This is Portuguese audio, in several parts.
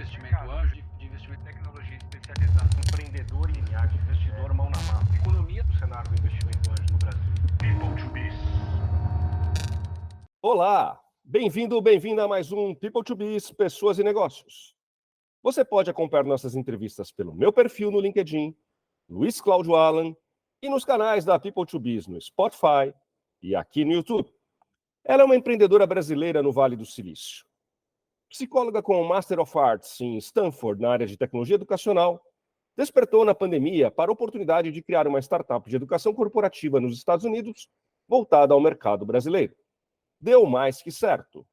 investimento anjo, de investimento em tecnologia especializada, empreendedor em arte, investidor mão na massa, economia do cenário do investimento anjo no Brasil. People to Biz. Olá, bem-vindo a mais um People to Biz, Pessoas e Negócios. Você pode acompanhar nossas entrevistas pelo meu perfil no LinkedIn, Luiz Cláudio Alan, e nos canais da People to Biz no Spotify e aqui no YouTube. Ela é uma empreendedora brasileira no Vale do Silício. Psicóloga com Master of Arts em Stanford na área de tecnologia educacional, despertou na pandemia para a oportunidade de criar uma startup de educação corporativa nos Estados Unidos voltada ao mercado brasileiro. Deu mais que certo.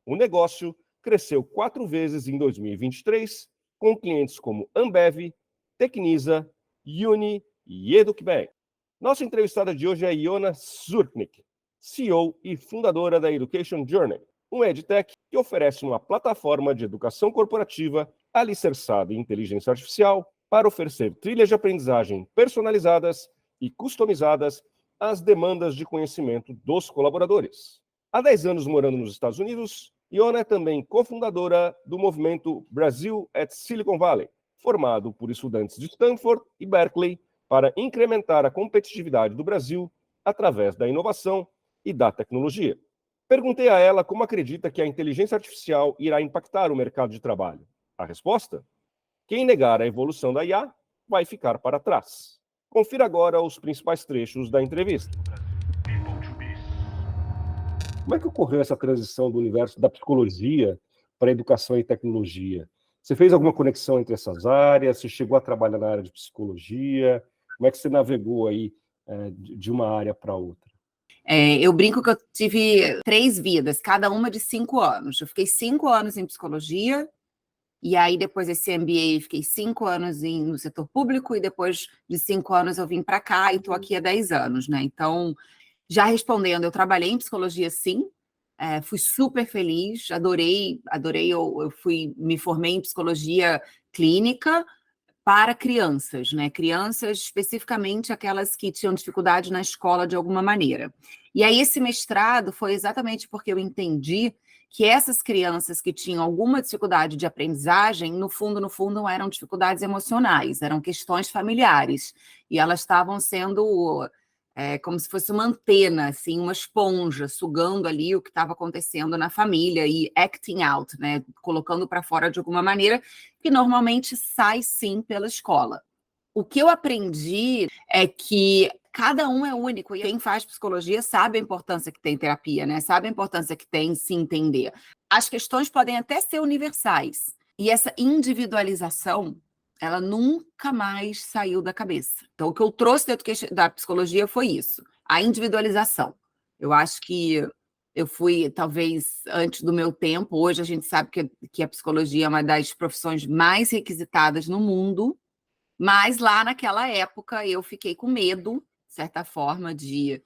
O negócio cresceu 4 vezes em 2023, com clientes como Ambev, Tecnisa, Uni e EducBank. Nossa entrevistada de hoje é Iona Zurknik, CEO e fundadora da Education Journey, um edtech que oferece uma plataforma de educação corporativa alicerçada em inteligência artificial para oferecer trilhas de aprendizagem personalizadas e customizadas às demandas de conhecimento dos colaboradores. Há 10 anos morando nos Estados Unidos, Iona é também cofundadora do movimento Brasil at Silicon Valley, formado por estudantes de Stanford e Berkeley para incrementar a competitividade do Brasil através da inovação e da tecnologia. Perguntei a ela como acredita que a inteligência artificial irá impactar o mercado de trabalho. A resposta? Quem negar a evolução da IA vai ficar para trás. Confira agora os principais trechos da entrevista. Como é que ocorreu essa transição do universo da psicologia para a educação e tecnologia? Você fez alguma conexão entre essas áreas? Você chegou a trabalhar na área de psicologia? Como é que você navegou aí de uma área para outra? Eu brinco que eu tive 3 vidas, cada uma de 5 anos. Eu fiquei 5 anos em psicologia, e aí depois desse MBA fiquei 5 anos no setor público, e depois de 5 anos eu vim para cá e estou aqui há 10 anos, né? Então, já respondendo, eu trabalhei em psicologia, sim, fui super feliz, adorei, eu me formei em psicologia clínica para crianças, né? Crianças, especificamente aquelas que tinham dificuldade na escola de alguma maneira. E aí esse mestrado foi exatamente porque eu entendi que essas crianças que tinham alguma dificuldade de aprendizagem, no fundo, não eram dificuldades emocionais, eram questões familiares. E elas estavam sendo como se fosse uma antena, assim, uma esponja, sugando ali o que estava acontecendo na família e acting out, né? Colocando para fora de alguma maneira, que normalmente sai, sim, pela escola. O que eu aprendi é que cada um é único, e quem faz psicologia sabe a importância que tem terapia, né? Sabe a importância que tem se entender. As questões podem até ser universais, e essa individualização, ela nunca mais saiu da cabeça. Então, o que eu trouxe da psicologia foi isso, a individualização. Eu acho que eu fui, talvez, antes do meu tempo. Hoje a gente sabe que a psicologia é uma das profissões mais requisitadas no mundo, mas lá naquela época eu fiquei com medo, de certa forma, de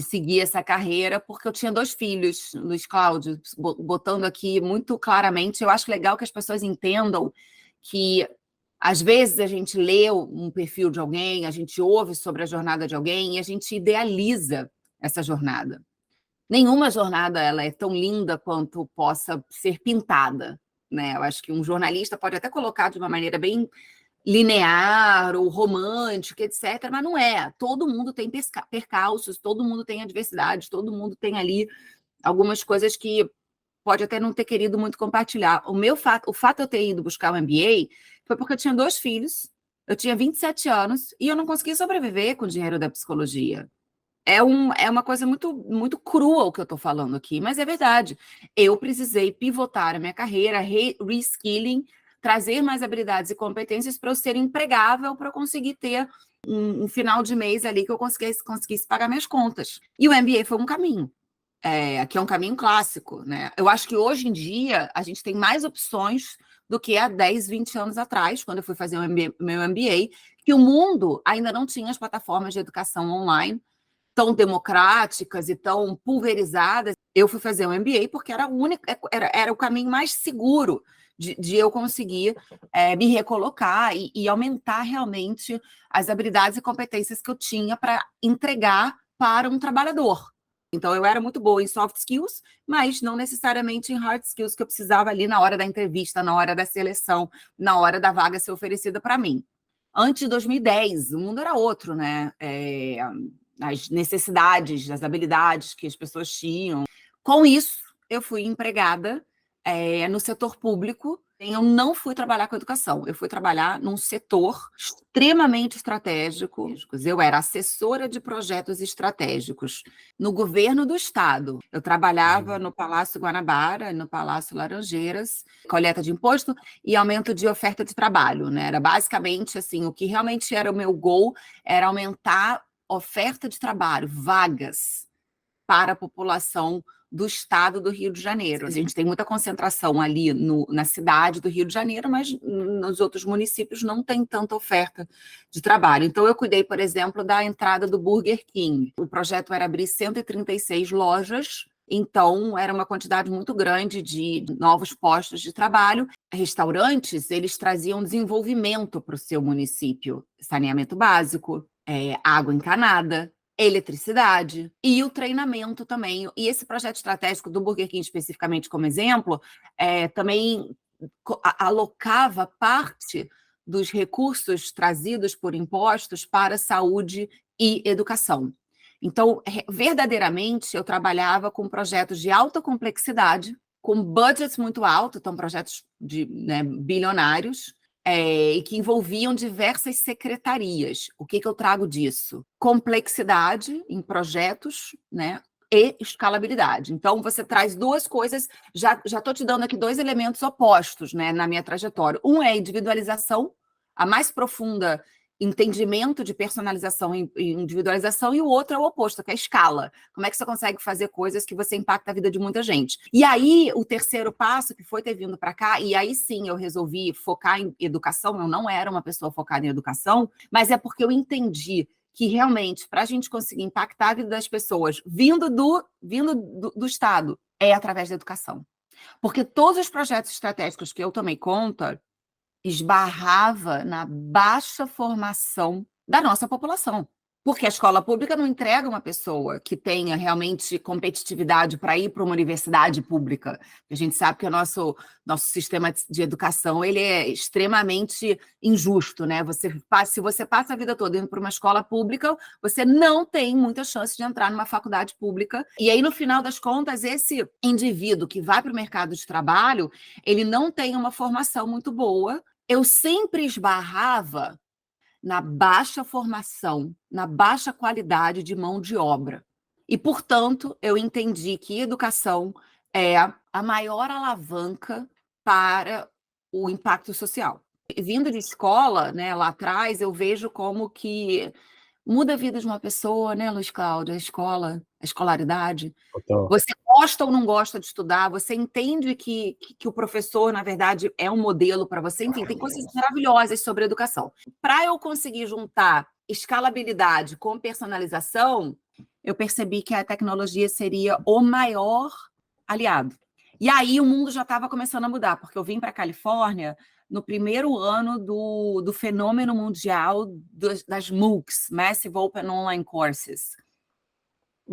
seguir essa carreira, porque eu tinha 2 filhos, Luiz Cláudio, botando aqui muito claramente. Eu acho legal que as pessoas entendam que, às vezes, a gente lê um perfil de alguém, a gente ouve sobre a jornada de alguém e a gente idealiza essa jornada. Nenhuma jornada ela é tão linda quanto possa ser pintada, né? Eu acho que um jornalista pode até colocar de uma maneira bem linear ou romântica, etc., mas não é. Todo mundo tem percalços, todo mundo tem adversidades, todo mundo tem ali algumas coisas que pode até não ter querido muito compartilhar. O fato de eu ter ido buscar o MBA foi porque eu tinha 2 filhos, eu tinha 27 anos e eu não conseguia sobreviver com o dinheiro da psicologia. É uma coisa muito, muito crua o que eu estou falando aqui, mas é verdade. Eu precisei pivotar a minha carreira, reskilling, trazer mais habilidades e competências para eu ser empregável, para eu conseguir ter um final de mês ali que eu conseguisse pagar minhas contas. E o MBA foi um caminho, que é um caminho clássico, né? Eu acho que hoje em dia a gente tem mais opções do que há 10, 20 anos atrás, quando eu fui fazer o meu MBA, que o mundo ainda não tinha as plataformas de educação online tão democráticas e tão pulverizadas. Eu fui fazer um MBA porque era o caminho mais seguro de eu conseguir me recolocar e aumentar realmente as habilidades e competências que eu tinha para entregar para um trabalhador. Então, eu era muito boa em soft skills, mas não necessariamente em hard skills que eu precisava ali na hora da entrevista, na hora da seleção, na hora da vaga ser oferecida para mim. Antes de 2010, o mundo era outro, né? As necessidades, as habilidades que as pessoas tinham. Com isso, eu fui empregada no setor público. Eu não fui trabalhar com educação, eu fui trabalhar num setor extremamente estratégico. Eu era assessora de projetos estratégicos no governo do estado. Eu trabalhava no Palácio Guanabara, no Palácio Laranjeiras, coleta de imposto e aumento de oferta de trabalho, né? Era basicamente assim, o que realmente era o meu goal era aumentar oferta de trabalho, vagas para a população do estado do Rio de Janeiro. A gente tem muita concentração ali na cidade do Rio de Janeiro, mas nos outros municípios não tem tanta oferta de trabalho. Então, eu cuidei, por exemplo, da entrada do Burger King. O projeto era abrir 136 lojas, então era uma quantidade muito grande de novos postos de trabalho. Restaurantes, eles traziam desenvolvimento para o seu município, saneamento básico, água encanada, eletricidade e o treinamento também. E esse projeto estratégico do Burger King, especificamente como exemplo, também alocava parte dos recursos trazidos por impostos para saúde e educação. Então, verdadeiramente, eu trabalhava com projetos de alta complexidade, com budgets muito altos, então projetos bilionários, e que envolviam diversas secretarias. O que eu trago disso? Complexidade em projetos, né? E escalabilidade. Então, você traz duas coisas, já estou te dando aqui dois elementos opostos, né, na minha trajetória. Um é a individualização, a mais profunda entendimento de personalização e individualização, e o outro é o oposto, que é a escala. Como é que você consegue fazer coisas que você impacta a vida de muita gente? E aí, o terceiro passo, que foi ter vindo para cá, e aí sim eu resolvi focar em educação, eu não era uma pessoa focada em educação, mas é porque eu entendi que realmente, para a gente conseguir impactar a vida das pessoas vindo do Estado, é através da educação. Porque todos os projetos estratégicos que eu tomei conta esbarrava na baixa formação da nossa população. Porque a escola pública não entrega uma pessoa que tenha realmente competitividade para ir para uma universidade pública. A gente sabe que o nosso sistema de educação ele é extremamente injusto, né? Se você passa a vida toda indo para uma escola pública, você não tem muita chance de entrar numa faculdade pública. E aí, no final das contas, esse indivíduo que vai para o mercado de trabalho, ele não tem uma formação muito boa. Eu sempre esbarrava na baixa formação, na baixa qualidade de mão de obra. E, portanto, eu entendi que educação é a maior alavanca para o impacto social. Vindo de escola, né, lá atrás, eu vejo como que muda a vida de uma pessoa, né, Luiz Cláudio, a escolaridade. Total. Você gosta ou não gosta de estudar, você entende que o professor, na verdade, é um modelo para você, enfim, tem coisas maravilhosas sobre educação. Para eu conseguir juntar escalabilidade com personalização, eu percebi que a tecnologia seria o maior aliado. E aí o mundo já estava começando a mudar, porque eu vim para a Califórnia no primeiro ano do fenômeno mundial das MOOCs, Massive Open Online Courses,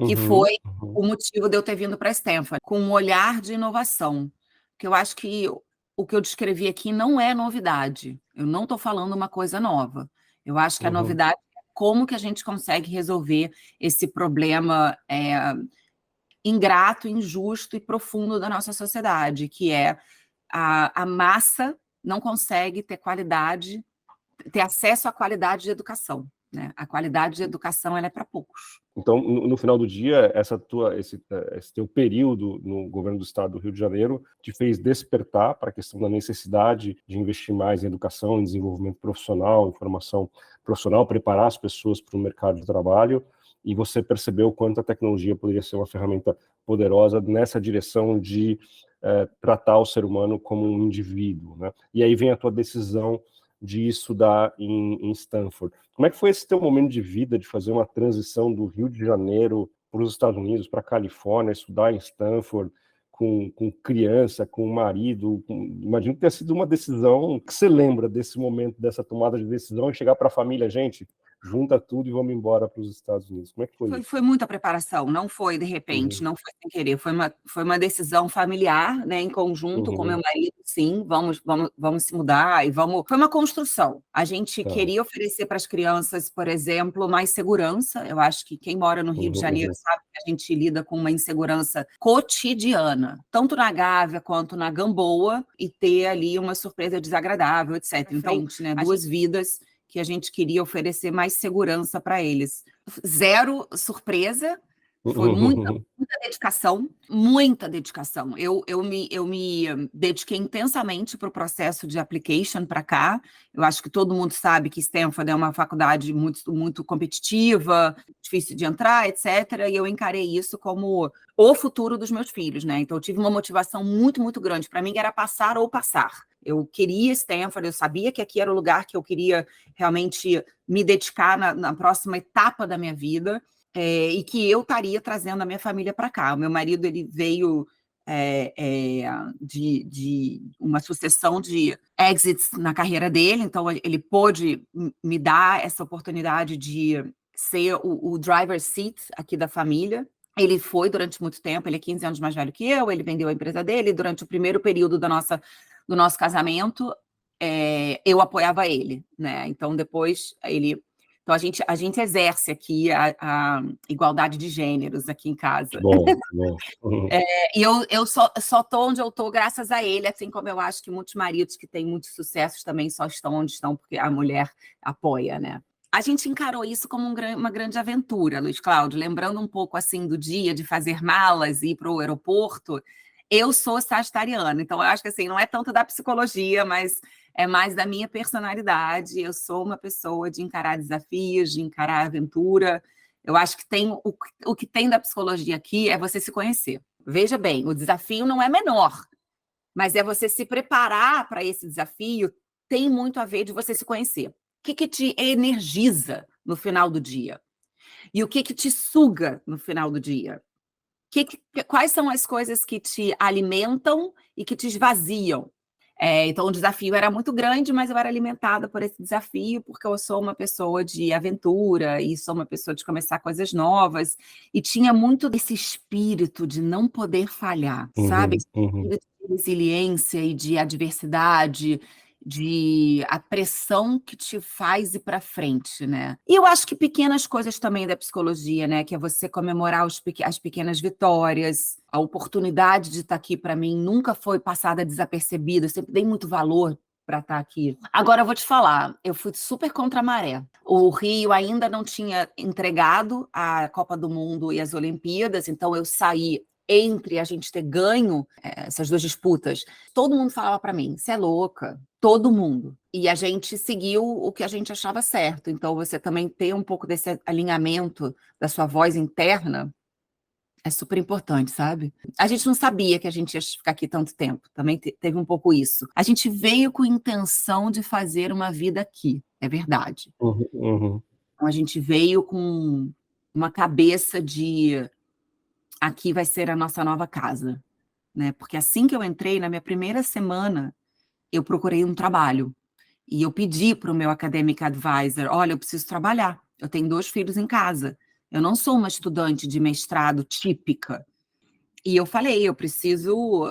que foi o motivo de eu ter vindo para Stanford, com um olhar de inovação. Porque eu acho que o que eu descrevi aqui não é novidade. Eu não estou falando uma coisa nova. Eu acho que a novidade é como que a gente consegue resolver esse problema ingrato, injusto e profundo da nossa sociedade, que é a massa não consegue ter acesso à qualidade de educação, né? A qualidade de educação ela é para poucos. Então, no final do dia, esse teu período no governo do estado do Rio de Janeiro te fez despertar para a questão da necessidade de investir mais em educação, em desenvolvimento profissional, em formação profissional, preparar as pessoas para o mercado de trabalho, e você percebeu quanto a tecnologia poderia ser uma ferramenta poderosa nessa direção de tratar o ser humano como um indivíduo, né? E aí vem a tua decisão de estudar em Stanford. Como é que foi esse teu momento de vida, de fazer uma transição do Rio de Janeiro para os Estados Unidos, para a Califórnia, estudar em Stanford, com criança, com marido? Imagino que tenha sido uma decisão. Que você lembra desse momento, dessa tomada de decisão, e chegar para a família, gente, junta tudo e vamos embora para os Estados Unidos. Como é que foi isso? Foi muita preparação, não foi de repente, não foi sem querer, foi uma decisão familiar, né, em conjunto com meu marido, sim, vamos se mudar e foi uma construção. A gente queria oferecer para as crianças, por exemplo, mais segurança. Eu acho que quem mora no Rio de Janeiro sabe que a gente lida com uma insegurança cotidiana, tanto na Gávea quanto na Gamboa, e ter ali uma surpresa desagradável, etc. Então, né, duas vidas que a gente queria oferecer mais segurança para eles. Zero surpresa, foi muita dedicação, muita dedicação. Eu me dediquei intensamente para o processo de application para cá. Eu acho que todo mundo sabe que Stanford é uma faculdade muito competitiva, difícil de entrar, etc. E eu encarei isso como o futuro dos meus filhos, né? Então eu tive uma motivação muito grande. Para mim era passar ou passar. Eu queria Stanford, eu sabia que aqui era o lugar que eu queria realmente me dedicar na próxima etapa da minha vida, e que eu estaria trazendo a minha família para cá. O meu marido ele veio de uma sucessão de exits na carreira dele, então ele pôde me dar essa oportunidade de ser o driver's seat aqui da família. Ele foi durante muito tempo, ele é 15 anos mais velho que eu, ele vendeu a empresa dele. Durante o primeiro período do nosso casamento, eu apoiava ele, né? Então, depois, Então, a gente exerce aqui a igualdade de gêneros aqui em casa. Bom. E eu só estou onde eu estou graças a ele, assim como eu acho que muitos maridos que têm muitos sucessos também só estão onde estão porque a mulher apoia, né? A gente encarou isso como uma grande aventura, Luiz Cláudio, lembrando um pouco assim do dia de fazer malas e ir para o aeroporto. Eu sou sagitariana, então eu acho que assim, não é tanto da psicologia, mas é mais da minha personalidade. Eu sou uma pessoa de encarar desafios, de encarar aventura. Eu acho que o que tem da psicologia aqui é você se conhecer. Veja bem, o desafio não é menor, mas é você se preparar para esse desafio, tem muito a ver de você se conhecer. O que te energiza no final do dia? E o que te suga no final do dia? Quais são as coisas que te alimentam e que te esvaziam? Então, o desafio era muito grande, mas eu era alimentada por esse desafio, porque eu sou uma pessoa de aventura e sou uma pessoa de começar coisas novas. E tinha muito desse espírito de não poder falhar, sabe? Esse espírito de resiliência e de adversidade, de a pressão que te faz ir para frente, né? E eu acho que pequenas coisas também da psicologia, né? Que é você comemorar as pequenas vitórias. A oportunidade de estar aqui, para mim, nunca foi passada desapercebida. Eu sempre dei muito valor para estar aqui. Agora, eu vou te falar, eu fui super contra a maré. O Rio ainda não tinha entregado a Copa do Mundo e as Olimpíadas, então eu saí entre a gente ter ganho essas duas disputas. Todo mundo falava para mim, você é louca. Todo mundo. E a gente seguiu o que a gente achava certo. Então, você também ter um pouco desse alinhamento da sua voz interna é super importante, sabe? A gente não sabia que a gente ia ficar aqui tanto tempo. Também teve um pouco isso. A gente veio com intenção de fazer uma vida aqui, é verdade. Então, a gente veio com uma cabeça de aqui vai ser a nossa nova casa, né? Porque assim que eu entrei, na minha primeira semana, eu procurei um trabalho. E eu pedi para o meu academic advisor, olha, eu preciso trabalhar. Eu tenho 2 filhos em casa. Eu não sou uma estudante de mestrado típica. E eu falei, eu preciso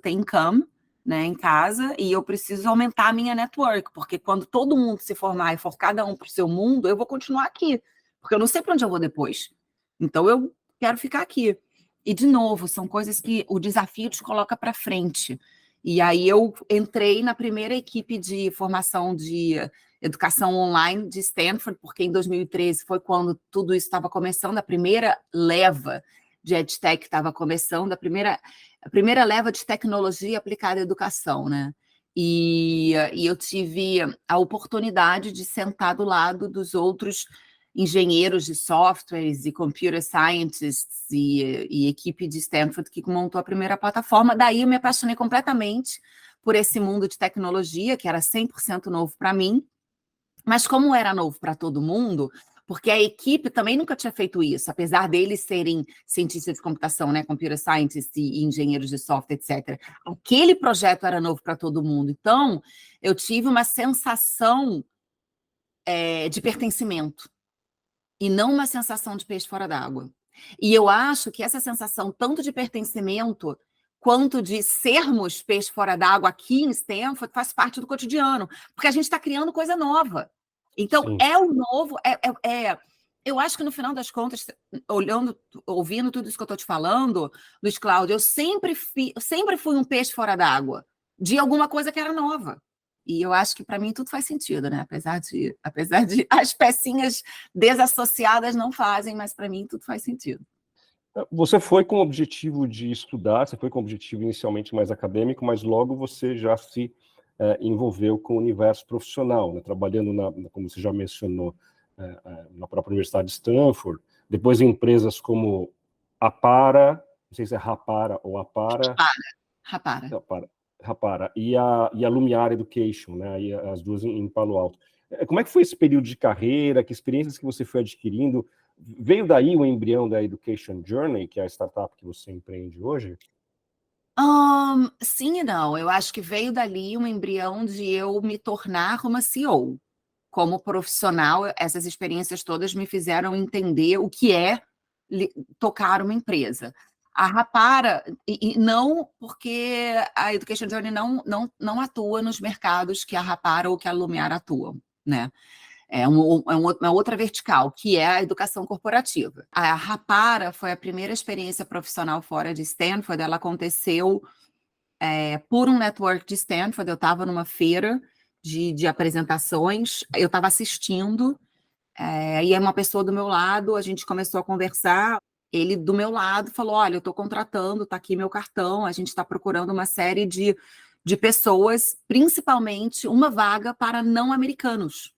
ter income, né, em casa, e eu preciso aumentar a minha network, porque quando todo mundo se formar e for cada um para o seu mundo, eu vou continuar aqui, porque eu não sei para onde eu vou depois. Então, eu quero ficar aqui. E, de novo, são coisas que o desafio te coloca para frente. E aí eu entrei na primeira equipe de formação de educação online de Stanford, porque em 2013 foi quando tudo isso estava começando, a primeira leva de EdTech estava começando, a primeira leva de tecnologia aplicada à educação, né? E eu tive a oportunidade de sentar do lado dos outros engenheiros de softwares e computer scientists e equipe de Stanford que montou a primeira plataforma. Daí eu me apaixonei completamente por esse mundo de tecnologia, que era 100% novo para mim, mas como era novo para todo mundo, porque a equipe também nunca tinha feito isso, apesar deles serem cientistas de computação, né, computer scientists e engenheiros de software, etc. Aquele projeto era novo para todo mundo. Então, eu tive uma sensação de pertencimento e não uma sensação de peixe fora d'água. E eu acho que essa sensação tanto de pertencimento quanto de sermos peixe fora d'água aqui em Stanford faz parte do cotidiano, porque a gente está criando coisa nova. Então, Sim. é o novo, eu acho que no final das contas, ouvindo tudo isso que eu estou te falando, Luiz Cláudio, eu sempre fui um peixe fora d'água, de alguma coisa que era nova. E eu acho que para mim tudo faz sentido, né? Apesar de as pecinhas desassociadas não fazem, mas para mim tudo faz sentido. Você foi com o objetivo de estudar, você foi com o objetivo inicialmente mais acadêmico, mas logo você já se envolveu com o universo profissional, né? Trabalhando, como você já mencionou, na própria Universidade de Stanford, depois em empresas como Rapara, não sei se é Rapara ou Apara. Rapara, e a Lumiar Education, né? E as duas em Palo Alto. Como é que foi esse período de carreira? Que experiências que você foi adquirindo? Veio daí o embrião da Education Journey, que é a startup que você empreende hoje? Sim e não. Eu acho que veio dali um embrião de eu me tornar uma CEO. Como profissional, essas experiências todas me fizeram entender o que é tocar uma empresa. A Rapara, e não porque a Education Journey não atua nos mercados que a Rapara ou que a Lumiar atuam, né? É uma outra vertical, que é a educação corporativa. A Rapara foi a primeira experiência profissional fora de Stanford, ela aconteceu por um network de Stanford, eu estava numa feira de apresentações, eu estava assistindo, e uma pessoa do meu lado, a gente começou a conversar, ele do meu lado falou, olha, eu estou contratando, está aqui meu cartão, a gente está procurando uma série de pessoas, principalmente uma vaga para não americanos.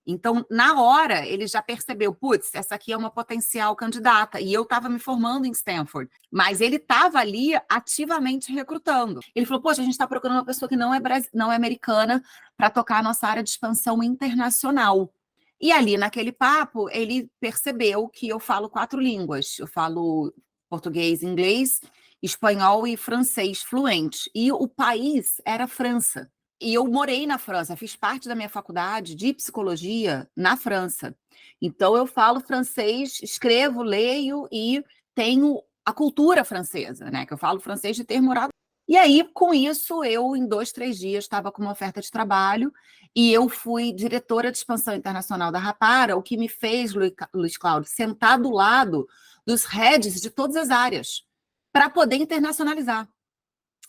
Então, na hora, ele já percebeu, putz, essa aqui é uma potencial candidata. E eu estava me formando em Stanford. Mas ele estava ali ativamente recrutando. Ele falou, poxa, a gente está procurando uma pessoa que não é americana para tocar a nossa área de expansão internacional. E ali, naquele papo, ele percebeu que eu falo 4 línguas. Eu falo português, inglês, espanhol e francês fluente. E o país era a França. E eu morei na França, fiz parte da minha faculdade de psicologia na França. Então, eu falo francês, escrevo, leio e tenho a cultura francesa, né? Que eu falo francês de ter morado. E aí, com isso, eu, em 2, 3 dias, estava com uma oferta de trabalho e eu fui diretora de expansão internacional da Rapara, o que me fez, Luiz Cláudio, sentar do lado dos heads de todas as áreas para poder internacionalizar.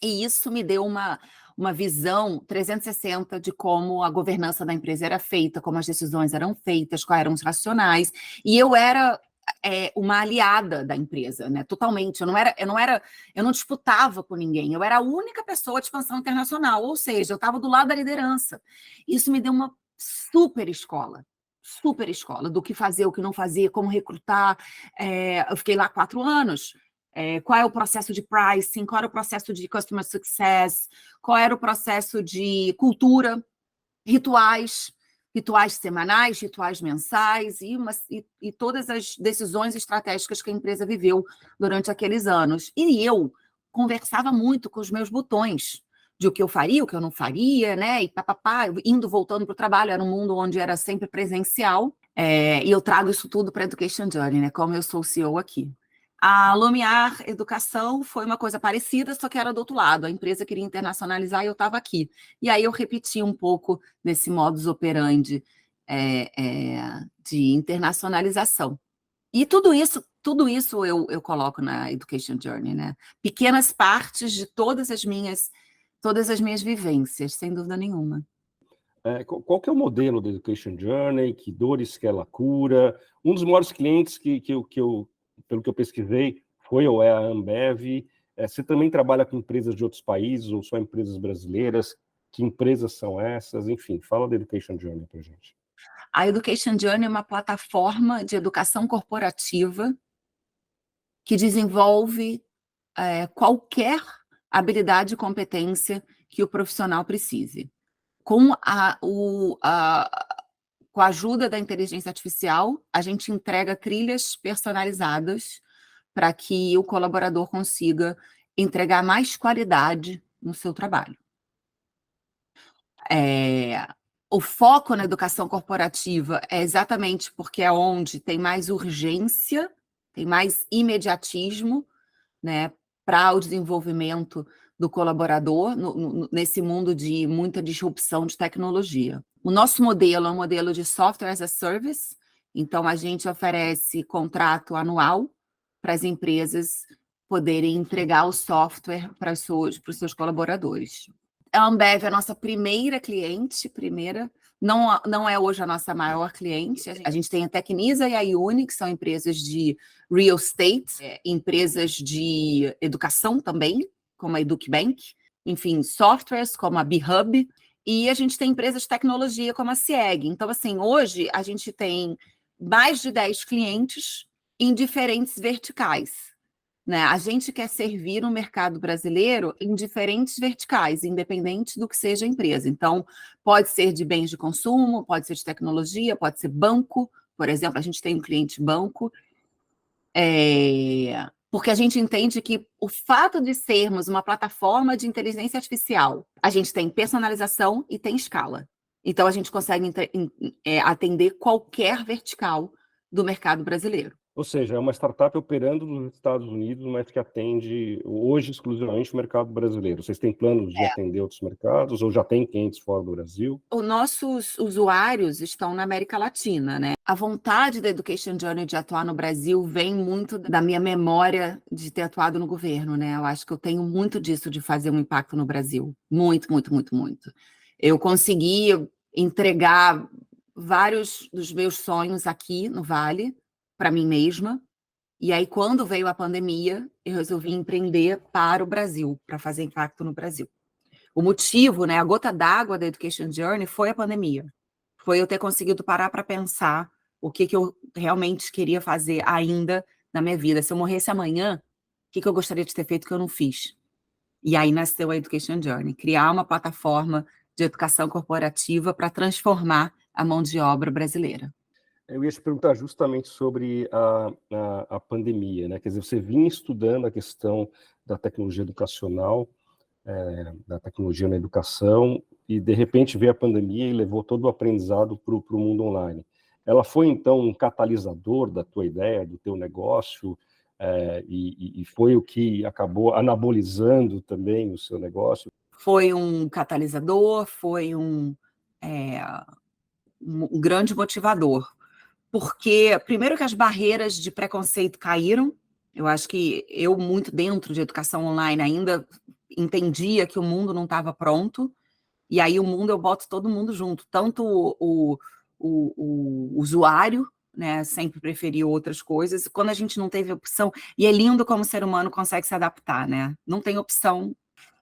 E isso me deu uma visão 360 de como a governança da empresa era feita, como as decisões eram feitas, quais eram os racionais. E eu era uma aliada da empresa, né? Totalmente. Eu não disputava com ninguém. Eu era a única pessoa de expansão internacional, ou seja, eu estava do lado da liderança. Isso me deu uma super escola do que fazer, o que não fazer, como recrutar. Eu fiquei lá 4 anos. Qual é o processo de pricing, qual era o processo de customer success, qual era o processo de cultura, rituais semanais, rituais mensais e todas as decisões estratégicas que a empresa viveu durante aqueles anos. E eu conversava muito com os meus botões de o que eu faria, o que eu não faria, né? E papapá, indo, voltando para o trabalho, era um mundo onde era sempre presencial. E eu trago isso tudo para a Education Journey, né? Como eu sou CEO aqui. A Lumiar Educação foi uma coisa parecida, só que era do outro lado. A empresa queria internacionalizar e eu estava aqui. E aí eu repeti um pouco desse modus operandi de internacionalização. E tudo isso eu coloco na Education Journey, né? Pequenas partes de todas as minhas vivências, sem dúvida nenhuma. Qual que é o modelo da Education Journey? Que dores que ela cura? Um dos maiores clientes pelo que eu pesquisei, foi ou é a Ambev. Você também trabalha com empresas de outros países ou só empresas brasileiras? Que empresas são essas? Enfim, fala da Education Journey para a gente. A Education Journey é uma plataforma de educação corporativa que desenvolve qualquer habilidade e competência que o profissional precise. Com a ajuda da inteligência artificial, a gente entrega trilhas personalizadas para que o colaborador consiga entregar mais qualidade no seu trabalho. O foco na educação corporativa é exatamente porque é onde tem mais urgência, tem mais imediatismo, né, para o desenvolvimento do colaborador nesse mundo de muita disrupção de tecnologia. O nosso modelo é um modelo de software as a service, então a gente oferece contrato anual para as empresas poderem entregar o software para os seus colaboradores. A Ambev é a nossa primeira cliente, não é hoje a nossa maior cliente. A gente tem a Tecnisa e a Iuni, que são empresas de real estate, empresas de educação também, como a EducBank, enfim, softwares como a BHub, e a gente tem empresas de tecnologia como a CIEG. Então, assim, hoje a gente tem mais de 10 clientes em diferentes verticais. Né? A gente quer servir o mercado brasileiro em diferentes verticais, independente do que seja a empresa. Então, pode ser de bens de consumo, pode ser de tecnologia, pode ser banco. Por exemplo, a gente tem um cliente banco, porque a gente entende que o fato de sermos uma plataforma de inteligência artificial, a gente tem personalização e tem escala. Então, a gente consegue atender qualquer vertical do mercado brasileiro. Ou seja, é uma startup operando nos Estados Unidos, mas que atende hoje exclusivamente o mercado brasileiro. Vocês têm planos de atender outros mercados ou já tem clientes fora do Brasil? Os nossos usuários estão na América Latina, né? A vontade da Education Journey de atuar no Brasil vem muito da minha memória de ter atuado no governo, né? Eu acho que eu tenho muito disso de fazer um impacto no Brasil. Muito, muito, muito, muito. Eu consegui entregar vários dos meus sonhos aqui no Vale, para mim mesma, e aí quando veio a pandemia, eu resolvi empreender para o Brasil, para fazer impacto no Brasil. O motivo, né, a gota d'água da Education Journey foi a pandemia, foi eu ter conseguido parar para pensar o que eu realmente queria fazer ainda na minha vida. Se eu morresse amanhã, o que eu gostaria de ter feito que eu não fiz? E aí nasceu a Education Journey, criar uma plataforma de educação corporativa para transformar a mão de obra brasileira. Eu ia te perguntar justamente sobre a pandemia, né? Quer dizer, você vinha estudando a questão da tecnologia educacional, da tecnologia na educação, e de repente veio a pandemia e levou todo o aprendizado para o mundo online. Ela foi, então, um catalisador da tua ideia, do teu negócio, e foi o que acabou anabolizando também o seu negócio? Foi um catalisador, foi um grande motivador. Porque, primeiro que as barreiras de preconceito caíram, eu acho que eu, muito dentro de educação online, ainda entendia que o mundo não estava pronto, e aí o mundo eu boto todo mundo junto, tanto o usuário, né, sempre preferiu outras coisas, quando a gente não teve opção, e é lindo como o ser humano consegue se adaptar, né, não tem opção.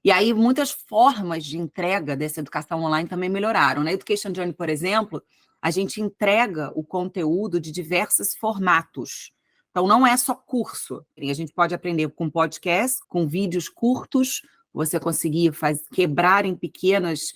E aí muitas formas de entrega dessa educação online também melhoraram. Na Education Journey, por exemplo, a gente entrega o conteúdo de diversos formatos. Então, não é só curso. A gente pode aprender com podcast, com vídeos curtos, você conseguir quebrar em pequenas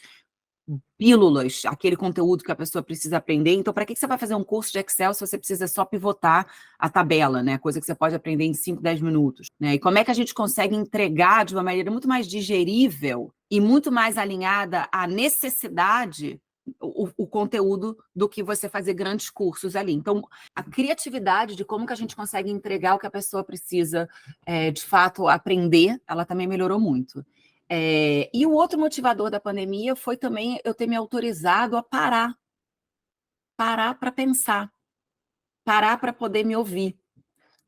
pílulas aquele conteúdo que a pessoa precisa aprender. Então, para que você vai fazer um curso de Excel se você precisa só pivotar a tabela, né? Coisa que você pode aprender em 5, 10 minutos. Né? E como é que a gente consegue entregar de uma maneira muito mais digerível e muito mais alinhada à necessidade o conteúdo do que você fazer grandes cursos ali. Então, a criatividade de como que a gente consegue entregar o que a pessoa precisa, de fato, aprender, ela também melhorou muito. E o outro motivador da pandemia foi também eu ter me autorizado a parar para pensar, parar para poder me ouvir.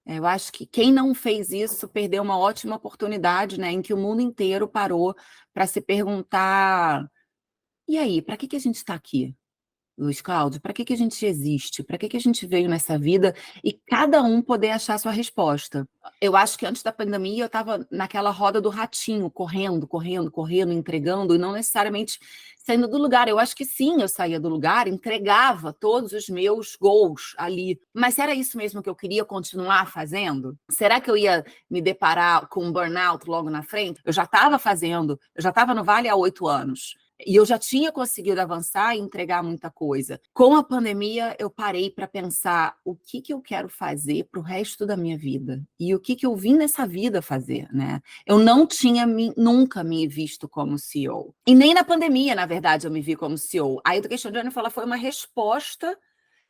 Eu acho que quem não fez isso perdeu uma ótima oportunidade, né, em que o mundo inteiro parou para se perguntar: e aí, para que a gente está aqui, Luiz Cláudio? Para que a gente existe? Para que a gente veio nessa vida? E cada um poder achar a sua resposta. Eu acho que antes da pandemia eu estava naquela roda do ratinho, correndo, entregando, e não necessariamente saindo do lugar. Eu acho que sim, eu saía do lugar, entregava todos os meus goals ali. Mas era isso mesmo que eu queria continuar fazendo? Será que eu ia me deparar com um burnout logo na frente? Eu já estava no Vale há 8 anos. E eu já tinha conseguido avançar e entregar muita coisa. Com a pandemia, eu parei para pensar o que eu quero fazer para o resto da minha vida. E o que eu vim nessa vida fazer, né? Eu não tinha nunca me visto como CEO. E nem na pandemia, na verdade, eu me vi como CEO. A Education Journey foi uma resposta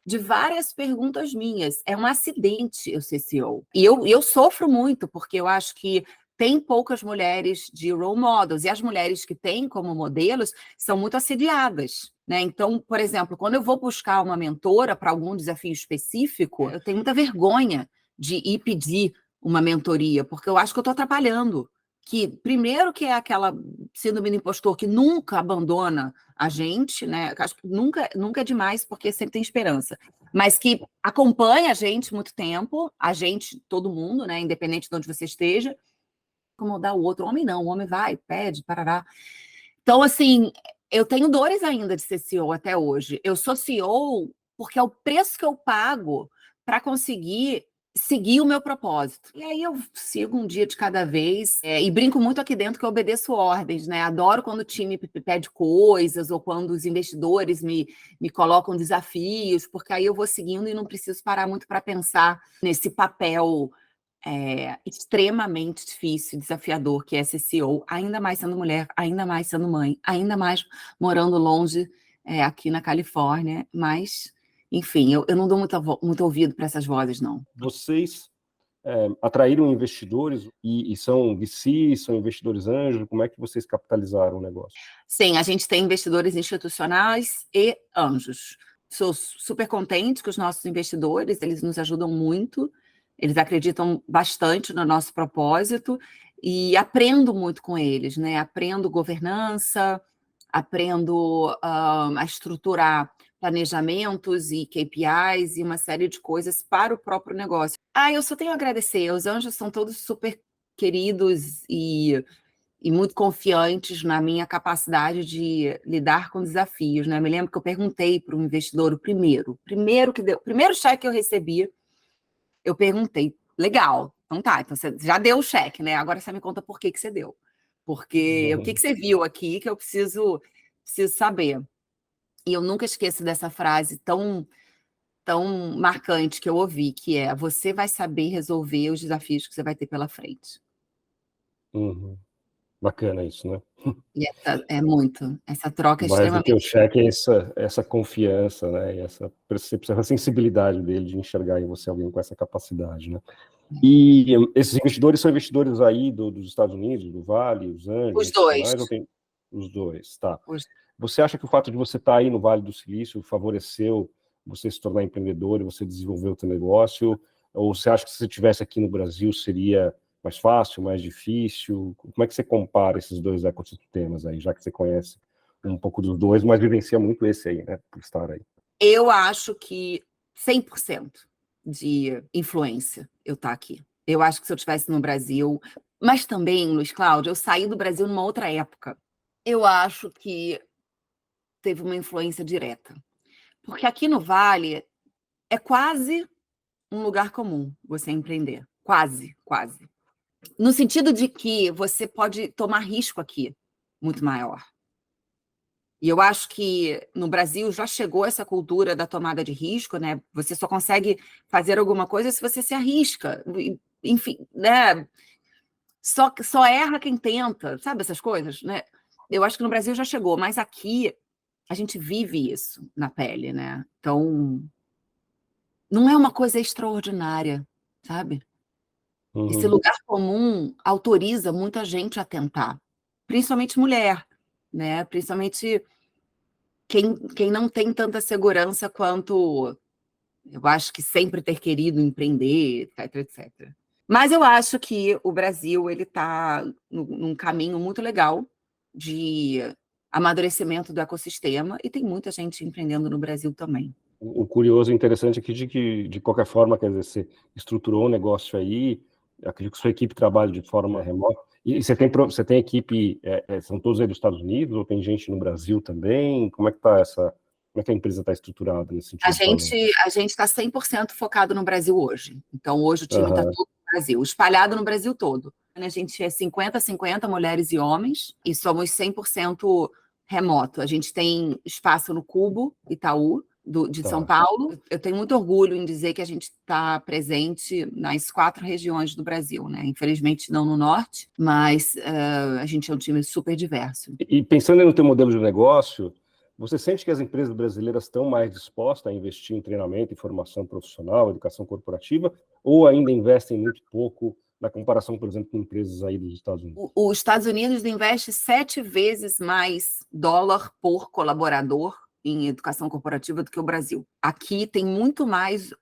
de várias perguntas minhas. É um acidente eu ser CEO. E eu sofro muito, porque eu acho que tem poucas mulheres de role models, e as mulheres que têm como modelos são muito assediadas, né? Então, por exemplo, quando eu vou buscar uma mentora para algum desafio específico, eu tenho muita vergonha de ir pedir uma mentoria, porque eu acho que eu estou atrapalhando. Que, primeiro, que é aquela síndrome do impostor que nunca abandona a gente, né? Acho que nunca é demais, porque sempre tem esperança. Mas que acompanha a gente muito tempo, a gente, todo mundo, né? Independente de onde você esteja, incomodar o outro. O homem não, o homem vai, pede, parará. Então, assim, eu tenho dores ainda de ser CEO até hoje. Eu sou CEO porque é o preço que eu pago para conseguir seguir o meu propósito. E aí eu sigo um dia de cada vez, e brinco muito aqui dentro que eu obedeço ordens, né? Adoro quando o time pede coisas ou quando os investidores me colocam desafios, porque aí eu vou seguindo e não preciso parar muito para pensar nesse papel extremamente difícil e desafiador que é ser CEO, ainda mais sendo mulher, ainda mais sendo mãe, ainda mais morando longe aqui na Califórnia, mas, enfim, eu não dou muito ouvido para essas vozes, não. Vocês atraíram investidores e são VCs, são investidores anjos, como é que vocês capitalizaram o negócio? Sim, a gente tem investidores institucionais e anjos. Sou super contente com os nossos investidores, eles nos ajudam muito, eles acreditam bastante no nosso propósito e aprendo muito com eles, né? Aprendo governança, aprendo a estruturar planejamentos e KPIs e uma série de coisas para o próprio negócio. Eu só tenho a agradecer, os anjos são todos super queridos e muito confiantes na minha capacidade de lidar com desafios, né? Me lembro que eu perguntei para um investidor, o primeiro cheque que eu recebi, eu perguntei, legal, então tá, então você já deu o cheque, né? Agora você me conta por que você deu. Porque o que você viu aqui que eu preciso saber. E eu nunca esqueço dessa frase tão marcante que eu ouvi, que é: você vai saber resolver os desafios que você vai ter pela frente. Uhum. Bacana isso, né? E essa troca é Mais do que o extremamente... cheque é essa confiança, né? E essa percepção, essa sensibilidade dele de enxergar em você alguém com essa capacidade, né? E esses investidores são investidores aí dos Estados Unidos, do Vale, os anjos, Os dois. ou tem os dois, tá? Os... Você acha que o fato de você estar aí no Vale do Silício favoreceu você se tornar empreendedor e você desenvolver o seu negócio? Ou você acha que se você estivesse aqui no Brasil seria mais fácil, mais difícil? Como é que você compara esses dois ecossistemas aí, já que você conhece um pouco dos dois, mas vivencia muito esse aí, né, por estar aí? Eu acho que 100% de influência eu estar aqui. Eu acho que se eu estivesse no Brasil... Mas também, Luiz Cláudio, eu saí do Brasil numa outra época. Eu acho que teve uma influência direta. Porque aqui no Vale é quase um lugar comum você empreender. Quase, quase. No sentido de que você pode tomar risco aqui muito maior. E eu acho que no Brasil já chegou essa cultura da tomada de risco, né? Você só consegue fazer alguma coisa se você se arrisca. Enfim, né? Só erra quem tenta, sabe essas coisas, né? Eu acho que no Brasil já chegou, mas aqui a gente vive isso na pele, né? Então, não é uma coisa extraordinária, sabe? Uhum. Esse lugar comum autoriza muita gente a tentar, principalmente mulher, né? Principalmente quem não tem tanta segurança quanto eu acho que sempre ter querido empreender, etc, etc. Mas eu acho que o Brasil ele está num caminho muito legal de amadurecimento do ecossistema e tem muita gente empreendendo no Brasil também. O curioso e interessante aqui de qualquer forma, quer dizer, você estruturou um negócio aí, acredito que sua equipe trabalha de forma remota, e você tem equipe, são todos aí dos Estados Unidos, ou tem gente no Brasil também? Como é que a empresa está estruturada nesse sentido? A gente está 100% focado no Brasil hoje. Então, hoje o time está todo no Brasil, espalhado no Brasil todo. A gente é 50-50 mulheres e homens, e somos 100% remoto. A gente tem espaço no Cubo, Itaú, de Tá. São Paulo. Eu tenho muito orgulho em dizer que a gente está presente nas 4 regiões do Brasil, né? Infelizmente não no norte, mas a gente é um time super diverso. E pensando no teu modelo de negócio, você sente que as empresas brasileiras estão mais dispostas a investir em treinamento, em formação profissional, educação corporativa, ou ainda investem muito pouco na comparação, por exemplo, com empresas aí dos Estados Unidos? Os Estados Unidos investe 7 vezes mais dólar por colaborador em educação corporativa do que o Brasil. Aqui tem muito mais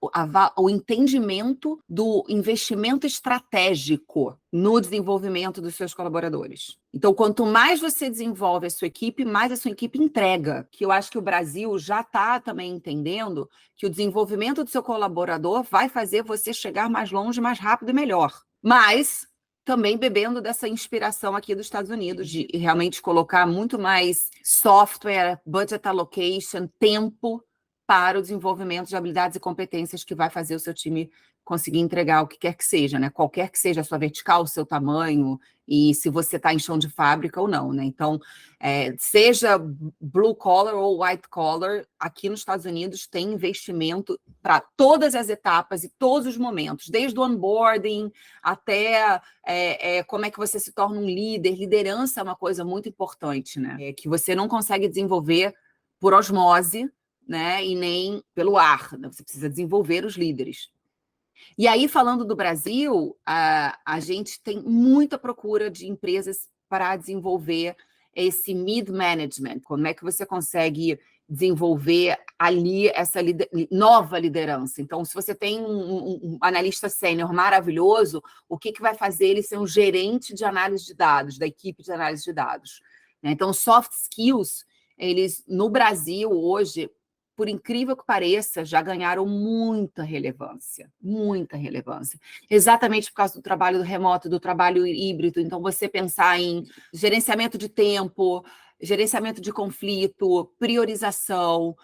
o entendimento do investimento estratégico no desenvolvimento dos seus colaboradores. Então, quanto mais você desenvolve a sua equipe, mais a sua equipe entrega. Que eu acho que o Brasil já está também entendendo que o desenvolvimento do seu colaborador vai fazer você chegar mais longe, mais rápido e melhor. Mas também bebendo dessa inspiração aqui dos Estados Unidos, de realmente colocar muito mais software, budget allocation, tempo para o desenvolvimento de habilidades e competências que vai fazer o seu time conseguir entregar o que quer que seja, né? Qualquer que seja a sua vertical, o seu tamanho, e se você está em chão de fábrica ou não, né? Então, seja blue collar ou white collar, aqui nos Estados Unidos tem investimento para todas as etapas e todos os momentos, desde o onboarding até como é que você se torna um líder. Liderança é uma coisa muito importante, né? Que você não consegue desenvolver por osmose, né? E nem pelo ar, né? Você precisa desenvolver os líderes. E aí, falando do Brasil, a gente tem muita procura de empresas para desenvolver esse mid-management. Como é que você consegue desenvolver ali essa nova liderança? Então, se você tem um analista sênior maravilhoso, o que vai fazer ele ser um gerente de análise de dados, da equipe de análise de dados? Então, soft skills, eles, no Brasil, hoje, por incrível que pareça, já ganharam muita relevância, exatamente por causa do trabalho remoto, do trabalho híbrido. Então, você pensar em gerenciamento de tempo, gerenciamento de conflito, priorização,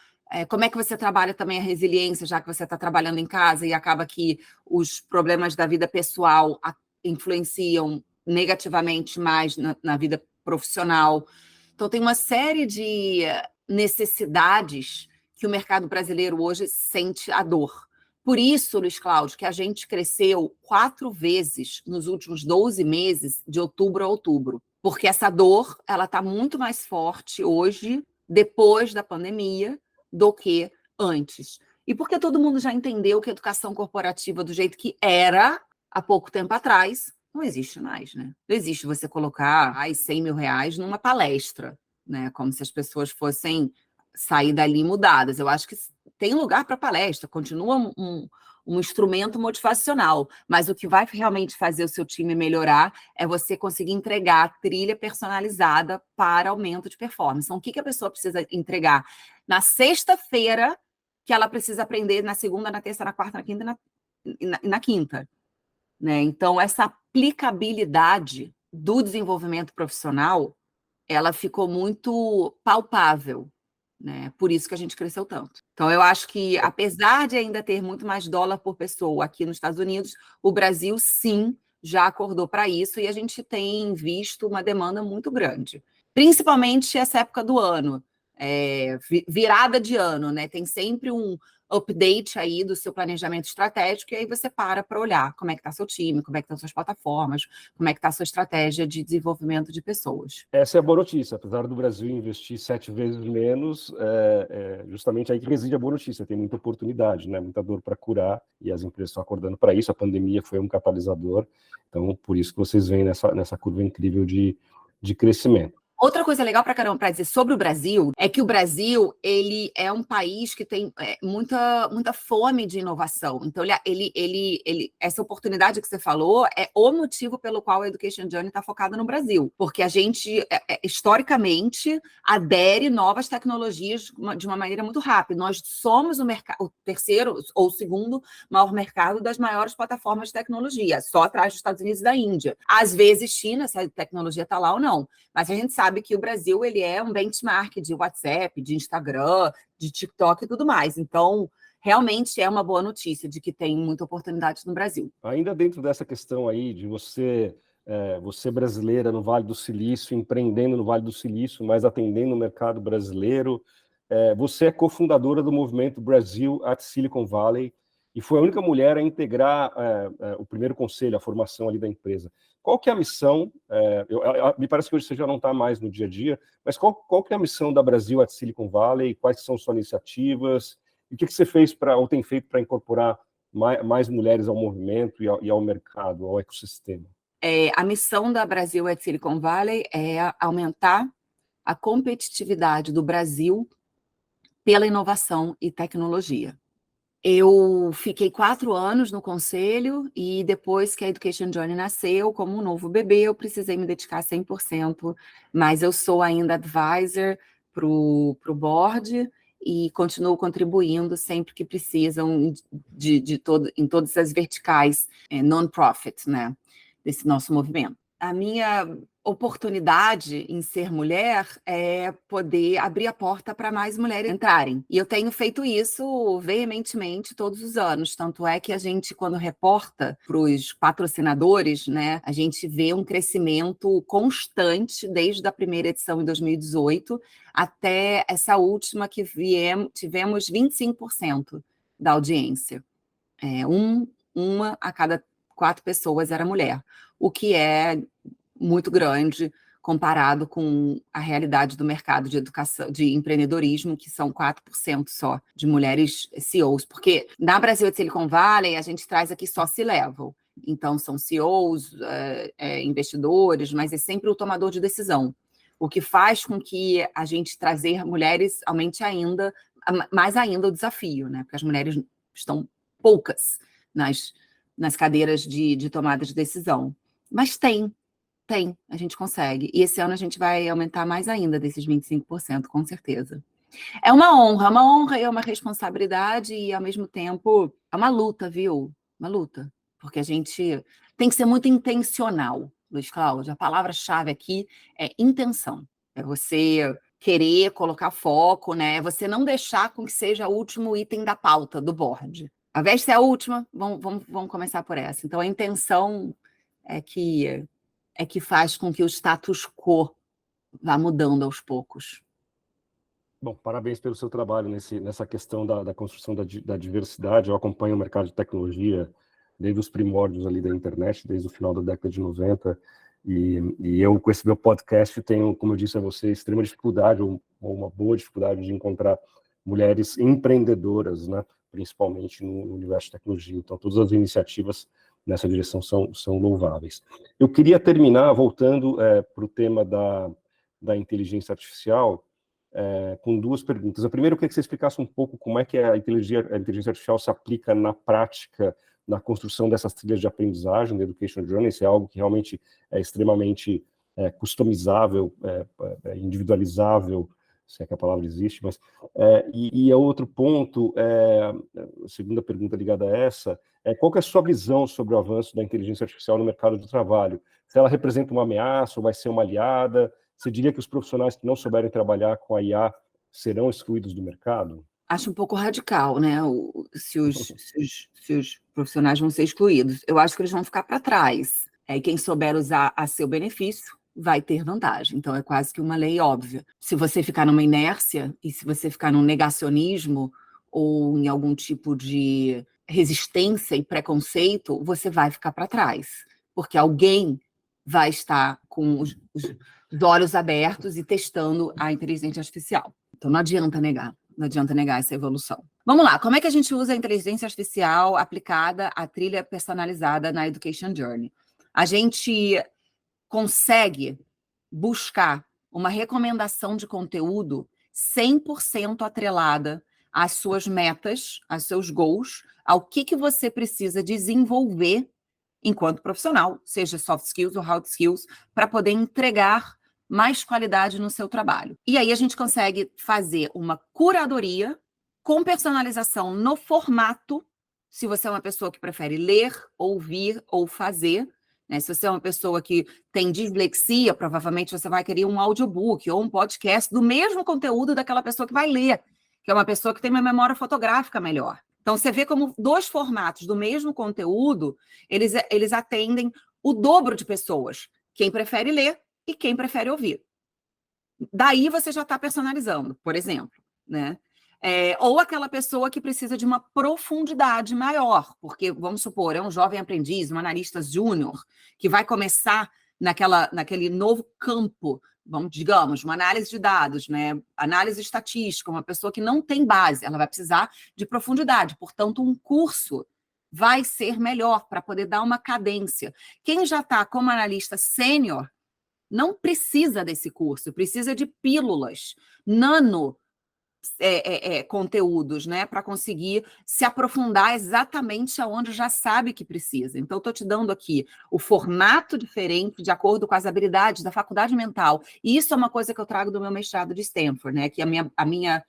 como é que você trabalha também a resiliência, já que você está trabalhando em casa e acaba que os problemas da vida pessoal influenciam negativamente mais na vida profissional. Então, tem uma série de necessidades que o mercado brasileiro hoje sente a dor. Por isso, Luiz Cláudio, que a gente cresceu 4 vezes nos últimos 12 meses, de outubro a outubro. Porque essa dor, ela está muito mais forte hoje, depois da pandemia, do que antes. E porque todo mundo já entendeu que a educação corporativa, do jeito que era há pouco tempo atrás, não existe mais, né? Não existe você colocar 100 mil reais numa palestra, né? Como se as pessoas fossem sair dali mudadas. Eu acho que tem lugar para palestra, continua um instrumento motivacional, mas o que vai realmente fazer o seu time melhorar é você conseguir entregar a trilha personalizada para aumento de performance. Então, o que a pessoa precisa entregar na sexta-feira que ela precisa aprender na segunda, na terça, na quarta, na quinta e na quinta, né? Então, essa aplicabilidade do desenvolvimento profissional, ela ficou muito palpável, né? Por isso que a gente cresceu tanto. Então, eu acho que, apesar de ainda ter muito mais dólar por pessoa aqui nos Estados Unidos, o Brasil, sim, já acordou para isso e a gente tem visto uma demanda muito grande. Principalmente essa época do ano, virada de ano, né? Tem sempre um update aí do seu planejamento estratégico e aí você para olhar como é que está seu time, como é que estão suas plataformas, como é que está a sua estratégia de desenvolvimento de pessoas. Essa é a boa notícia. Apesar do Brasil investir 7 vezes menos, justamente aí que reside a boa notícia. Tem muita oportunidade, né? Muita dor para curar e as empresas estão acordando para isso. A pandemia foi um catalisador. Então, por isso que vocês veem nessa curva incrível de crescimento. Outra coisa legal para caramba para dizer sobre o Brasil é que o Brasil, ele é um país que tem muita fome de inovação. Então, essa oportunidade que você falou é o motivo pelo qual a Education Journey está focada no Brasil. Porque a gente, historicamente, adere novas tecnologias de uma maneira muito rápida. Nós somos o terceiro ou segundo maior mercado das maiores plataformas de tecnologia, só atrás dos Estados Unidos e da Índia. Às vezes, China, se a tecnologia está lá ou não. Mas a gente sabe que o Brasil ele é um benchmark de WhatsApp, de Instagram, de TikTok e tudo mais. Então, realmente é uma boa notícia de que tem muita oportunidade no Brasil. Ainda dentro dessa questão aí de você você brasileira no Vale do Silício, empreendendo no Vale do Silício, mas atendendo o mercado brasileiro. Você é cofundadora do movimento Brasil at Silicon Valley e foi a única mulher a integrar o primeiro conselho, a formação ali da empresa. Qual que é a missão? Me parece que hoje você já não está mais no dia a dia, mas qual que é a missão da Brasil at Silicon Valley? Quais são suas iniciativas? E o que você fez ou tem feito para incorporar mais mulheres ao movimento e ao mercado, ao ecossistema? A missão da Brasil at Silicon Valley é aumentar a competitividade do Brasil pela inovação e tecnologia. Eu fiquei 4 anos no conselho e depois que a Education Journey nasceu, como um novo bebê, eu precisei me dedicar 100%, mas eu sou ainda advisor para o board e continuo contribuindo sempre que precisam em todas as verticais non-profit, né, desse nosso movimento. A minha oportunidade em ser mulher é poder abrir a porta para mais mulheres entrarem. E eu tenho feito isso veementemente todos os anos. Tanto é que a gente, quando reporta para os patrocinadores, né, a gente vê um crescimento constante desde a primeira edição em 2018 até essa última que tivemos 25% da audiência. Uma a cada 4 pessoas era mulher, o que é muito grande comparado com a realidade do mercado de educação, de empreendedorismo, que são 4% só de mulheres CEOs, porque na Brasil at Silicon Valley a gente traz aqui só C-level, então são CEOs, investidores, mas é sempre o tomador de decisão, o que faz com que a gente trazer mulheres aumente ainda, mais ainda o desafio, né? Porque as mulheres estão poucas nas cadeiras de tomada de decisão, mas a gente consegue. E esse ano a gente vai aumentar mais ainda desses 25%, com certeza. É uma honra e é uma responsabilidade e, ao mesmo tempo, é uma luta, viu? Uma luta. Porque a gente tem que ser muito intencional, Luiz Cláudio. A palavra-chave aqui é intenção. É você querer colocar foco, né? É você não deixar com que seja o último item da pauta do board. Ao invés de ser a última, vamos começar por essa. Então, a intenção é que faz com que o status quo vá mudando aos poucos. Bom, parabéns pelo seu trabalho nessa questão da construção da diversidade. Eu acompanho o mercado de tecnologia desde os primórdios ali da internet, desde o final da década de 90, e eu, com esse meu podcast, tenho, como eu disse a você, extrema dificuldade, ou uma boa dificuldade de encontrar mulheres empreendedoras, né, principalmente no universo de tecnologia. Então, todas as iniciativas nessa direção são louváveis. Eu queria terminar voltando para o tema da inteligência artificial com 2 perguntas. A primeira, eu queria que você explicasse um pouco como é que a inteligência artificial se aplica na prática, na construção dessas trilhas de aprendizagem da Education Journey. Isso é algo que realmente é extremamente customizável, individualizável, se é que a palavra existe, mas... E outro ponto, a segunda pergunta ligada a essa, qual que é a sua visão sobre o avanço da inteligência artificial no mercado de trabalho? Se ela representa uma ameaça ou vai ser uma aliada? Você diria que os profissionais que não souberem trabalhar com a IA serão excluídos do mercado? Acho um pouco radical, né? Se os profissionais vão ser excluídos. Eu acho que eles vão ficar para trás. E quem souber usar a seu benefício vai ter vantagem. Então, é quase que uma lei óbvia. Se você ficar numa inércia e se você ficar num negacionismo ou em algum tipo de resistência e preconceito, você vai ficar para trás. Porque alguém vai estar com os olhos abertos e testando a inteligência artificial. Então, não adianta negar essa evolução. Vamos lá, como é que a gente usa a inteligência artificial aplicada à trilha personalizada na Education Journey? A gente consegue buscar uma recomendação de conteúdo 100% atrelada às suas metas, aos seus goals, ao que você precisa desenvolver enquanto profissional, seja soft skills ou hard skills, para poder entregar mais qualidade no seu trabalho. E aí a gente consegue fazer uma curadoria com personalização no formato, se você é uma pessoa que prefere ler, ouvir ou fazer, né? Se você é uma pessoa que tem dislexia, provavelmente você vai querer um audiobook ou um podcast do mesmo conteúdo daquela pessoa que vai ler, que é uma pessoa que tem uma memória fotográfica melhor. Então, você vê como 2 formatos do mesmo conteúdo, eles atendem o dobro de pessoas, quem prefere ler e quem prefere ouvir. Daí você já está personalizando, por exemplo, né? Ou aquela pessoa que precisa de uma profundidade maior, porque, vamos supor, é um jovem aprendiz, um analista júnior, que vai começar naquele novo campo, digamos, uma análise de dados, né? Análise estatística, uma pessoa que não tem base, ela vai precisar de profundidade, portanto, um curso vai ser melhor para poder dar uma cadência. Quem já está como analista sênior não precisa desse curso, precisa de pílulas, conteúdos, né, para conseguir se aprofundar exatamente aonde já sabe que precisa. Então, estou te dando aqui o formato diferente de acordo com as habilidades da faculdade mental. E isso é uma coisa que eu trago do meu mestrado de Stanford, né, que a minha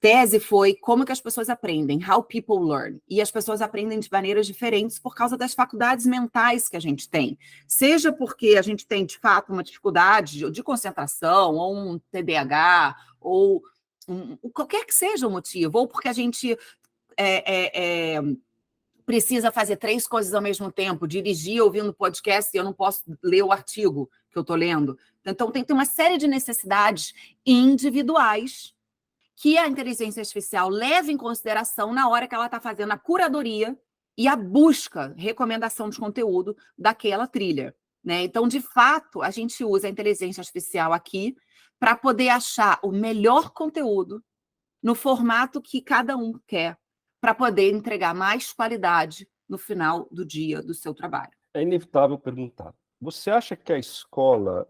tese foi como que as pessoas aprendem, how people learn. E as pessoas aprendem de maneiras diferentes por causa das faculdades mentais que a gente tem. Seja porque a gente tem, de fato, uma dificuldade de concentração, ou um TDAH, ou qualquer que seja o motivo, ou porque a gente precisa fazer 3 coisas ao mesmo tempo, dirigir ouvindo podcast e eu não posso ler o artigo que eu estou lendo. Então, tem uma série de necessidades individuais que a inteligência artificial leva em consideração na hora que ela está fazendo a curadoria e a busca, recomendação de conteúdo daquela trilha, né? Então, de fato, a gente usa a inteligência artificial aqui para poder achar o melhor conteúdo no formato que cada um quer, para poder entregar mais qualidade no final do dia do seu trabalho. É inevitável perguntar. Você acha que a escola,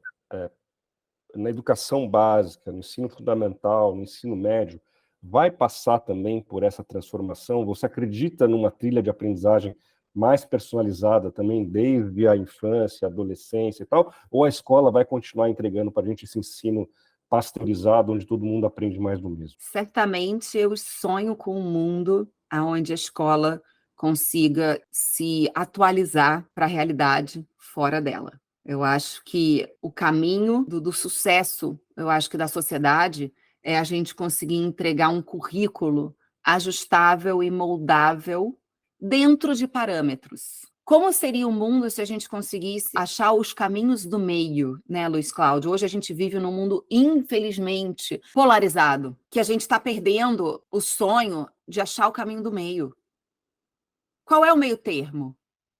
na educação básica, no ensino fundamental, no ensino médio, vai passar também por essa transformação? Você acredita numa trilha de aprendizagem mais personalizada também, desde a infância, adolescência e tal? Ou a escola vai continuar entregando para a gente esse ensino pasteurizado, onde todo mundo aprende mais do mesmo? Certamente eu sonho com um mundo onde a escola consiga se atualizar para a realidade fora dela. Eu acho que o caminho do sucesso, eu acho que da sociedade, é a gente conseguir entregar um currículo ajustável e moldável dentro de parâmetros. Como seria o mundo se a gente conseguisse achar os caminhos do meio, né, Luiz Cláudio? Hoje a gente vive num mundo, infelizmente, polarizado, que a gente está perdendo o sonho de achar o caminho do meio. Qual é o meio termo?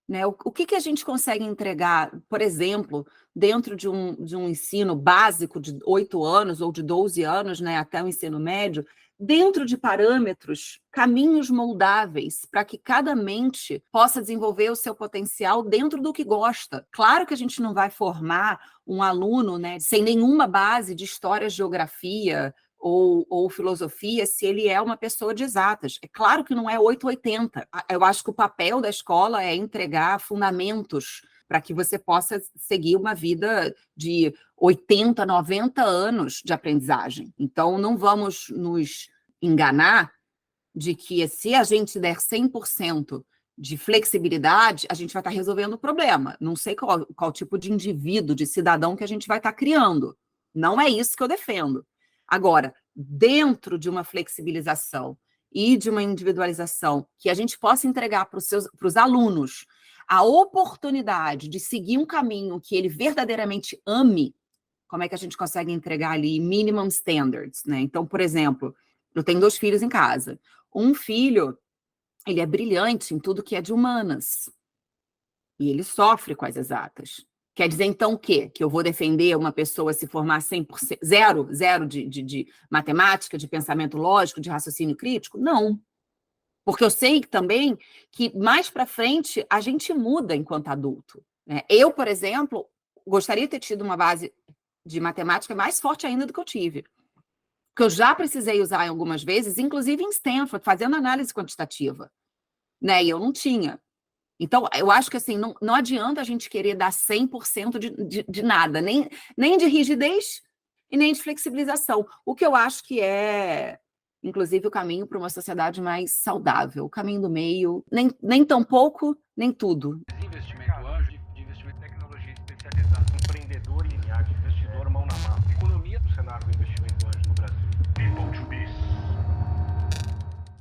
Né? O que a gente consegue entregar, por exemplo, dentro de um ensino básico de 8 anos ou de 12 anos, né, até o ensino médio, dentro de parâmetros, caminhos moldáveis para que cada mente possa desenvolver o seu potencial dentro do que gosta. Claro que a gente não vai formar um aluno, né, sem nenhuma base de história, geografia ou filosofia, se ele é uma pessoa de exatas. É claro que não é 880. Eu acho que o papel da escola é entregar fundamentos para que você possa seguir uma vida de 80, 90 anos de aprendizagem. Então, não vamos nos enganar de que se a gente der 100% de flexibilidade, a gente vai estar resolvendo o problema. Não sei qual tipo de indivíduo, de cidadão que a gente vai estar criando. Não é isso que eu defendo. Agora, dentro de uma flexibilização e de uma individualização que a gente possa entregar para os alunos a oportunidade de seguir um caminho que ele verdadeiramente ame, como é que a gente consegue entregar ali minimum standards, né? Então, por exemplo, eu tenho 2 filhos em casa. Um filho, ele é brilhante em tudo que é de humanas. E ele sofre com as exatas. Quer dizer, então, o quê? Que eu vou defender uma pessoa se formar 100%, zero de matemática, de pensamento lógico, de raciocínio crítico? Não. Porque eu sei também que mais para frente a gente muda enquanto adulto, né? Eu, por exemplo, gostaria de ter tido uma base de matemática mais forte ainda do que eu tive. Que eu já precisei usar algumas vezes, inclusive em Stanford, fazendo análise quantitativa, né? E eu não tinha. Então, eu acho que assim, não adianta a gente querer dar 100% de nada, nem de rigidez e nem de flexibilização. O que eu acho que é, inclusive, o caminho para uma sociedade mais saudável. O caminho do meio, nem tão pouco, nem tudo.